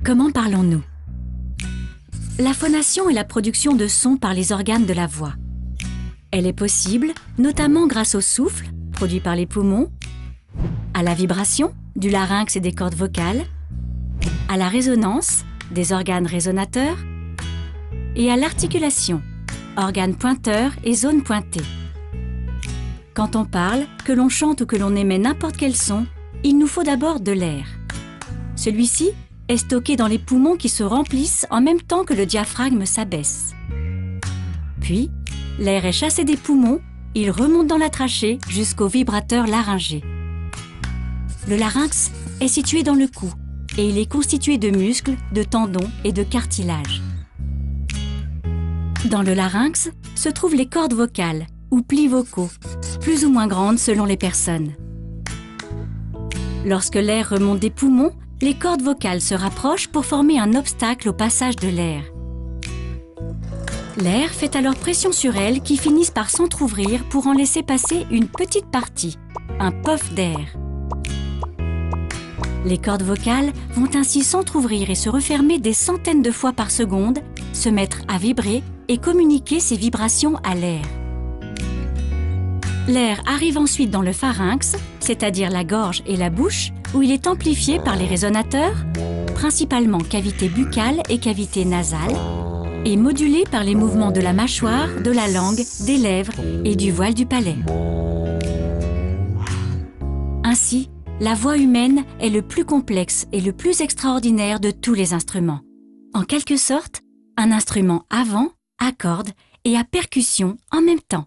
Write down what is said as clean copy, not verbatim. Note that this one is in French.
Comment parlons-nous? La phonation est la production de sons par les organes de la voix. Elle est possible notamment grâce au souffle, produit par les poumons, à la vibration, du larynx et des cordes vocales, à la résonance, des organes résonateurs, et à l'articulation, organes pointeurs et zones pointées. Quand on parle, que l'on chante ou que l'on émet n'importe quel son, il nous faut d'abord de l'air. Celui-ci est stocké dans les poumons qui se remplissent en même temps que le diaphragme s'abaisse. Puis, l'air est chassé des poumons, il remonte dans la trachée jusqu'au vibrateur laryngé. Le larynx est situé dans le cou et il est constitué de muscles, de tendons et de cartilages. Dans le larynx se trouvent les cordes vocales ou plis vocaux, plus ou moins grandes selon les personnes. Lorsque l'air remonte des poumons, les cordes vocales se rapprochent pour former un obstacle au passage de l'air. L'air fait alors pression sur elles qui finissent par s'entrouvrir pour en laisser passer une petite partie, un puff d'air. Les cordes vocales vont ainsi s'entrouvrir et se refermer des centaines de fois par seconde, se mettre à vibrer et communiquer ces vibrations à l'air. L'air arrive ensuite dans le pharynx, c'est-à-dire la gorge et la bouche, où il est amplifié par les résonateurs, principalement cavité buccale et cavité nasale, et modulé par les mouvements de la mâchoire, de la langue, des lèvres et du voile du palais. Ainsi, la voix humaine est le plus complexe et le plus extraordinaire de tous les instruments. En quelque sorte, un instrument à vent, à cordes et à percussion en même temps.